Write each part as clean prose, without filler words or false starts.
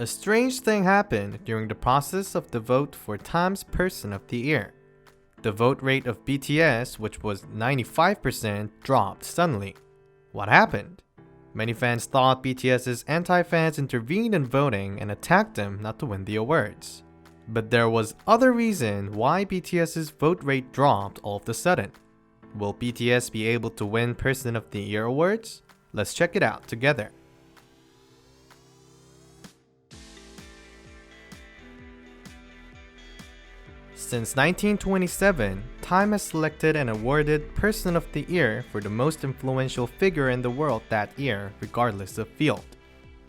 A strange thing happened during the process of the vote for Time's Person of the Year. The vote rate of BTS, which was 95%, dropped suddenly. What happened? Many fans thought BTS's anti-fans intervened in voting and attacked them not to win the awards. But there was other reason why BTS's vote rate dropped all of a sudden. Will BTS be able to win Person of the Year awards? Let's check it out together. Since 1927, Time has selected and awarded Person of the Year for the most influential figure in the world that year, regardless of field.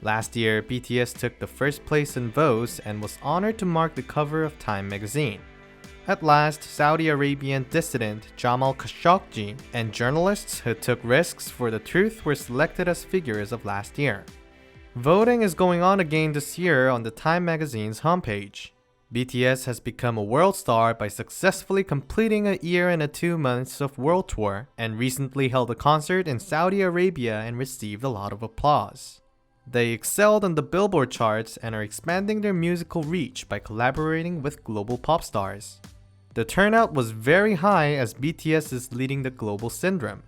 Last year, BTS took the first place in votes and was honored to mark the cover of Time magazine. At last, Saudi Arabian dissident Jamal Khashoggi and journalists who took risks for the truth were selected as figures of last year. Voting is going on again this year on the Time magazine's homepage. BTS has become a world star by successfully completing a year and 2 months of world tour and recently held a concert in Saudi Arabia and received a lot of applause. They excelled on the Billboard charts and are expanding their musical reach by collaborating with global pop stars. The turnout was very high as BTS is leading the global syndrome.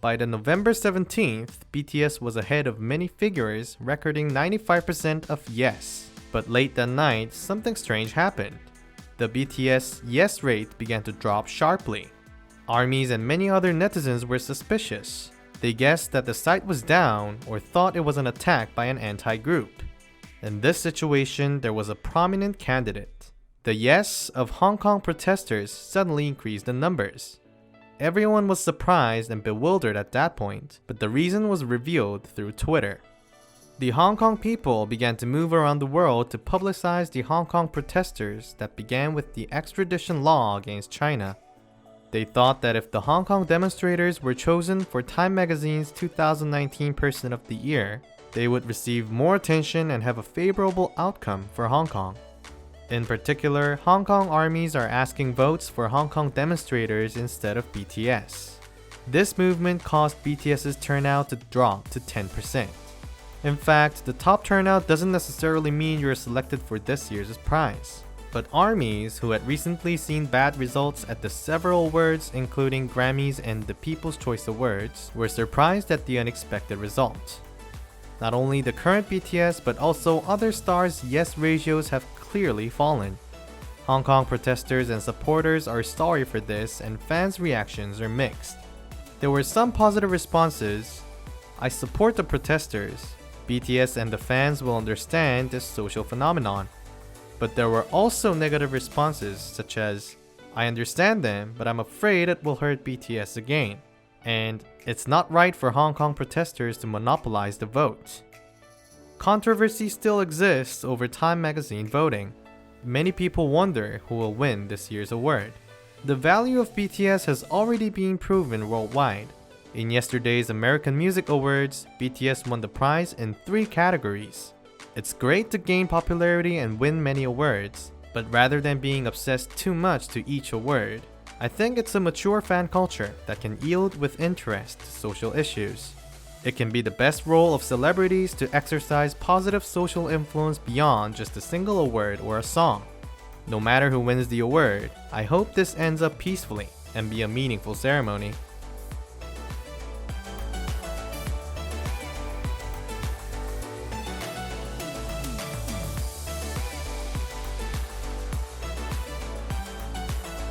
By the November 17th, BTS was ahead of many figures, recording 95% of yes. But late that night, something strange happened. The BTS yes rate began to drop sharply. Armies and many other netizens were suspicious. They guessed that the site was down or thought it was an attack by an anti-group. In this situation, there was a prominent candidate. The yes of Hong Kong protesters suddenly increased in numbers. Everyone was surprised and bewildered at that point, but the reason was revealed through Twitter. The Hong Kong people began to move around the world to publicize the Hong Kong protesters that began with the extradition law against China. They thought that if the Hong Kong demonstrators were chosen for Time magazine's 2019 Person of the Year, they would receive more attention and have a favorable outcome for Hong Kong. In particular, Hong Kong armies are asking votes for Hong Kong demonstrators instead of BTS. This movement caused BTS's turnout to drop to 10%. In fact, the top turnout doesn't necessarily mean you're selected for this year's prize. But armies who had recently seen bad results at the several awards including Grammys and the People's Choice Awards were surprised at the unexpected result. Not only the current BTS but also other stars' yes ratios have clearly fallen. Hong Kong protesters and supporters are sorry for this and fans' reactions are mixed. There were some positive responses. I support the protesters. BTS and the fans will understand this social phenomenon. But there were also negative responses such as, I understand them, but I'm afraid it will hurt BTS again. And it's not right for Hong Kong protesters to monopolize the vote. Controversy still exists over Time magazine voting. Many people wonder who will win this year's award. The value of BTS has already been proven worldwide. In yesterday's American Music Awards, BTS won the prize in 3 categories. It's great to gain popularity and win many awards, but rather than being obsessed too much to each award, I think it's a mature fan culture that can yield with interest to social issues. It can be the best role of celebrities to exercise positive social influence beyond just a single award or a song. No matter who wins the award, I hope this ends up peacefully and be a meaningful ceremony.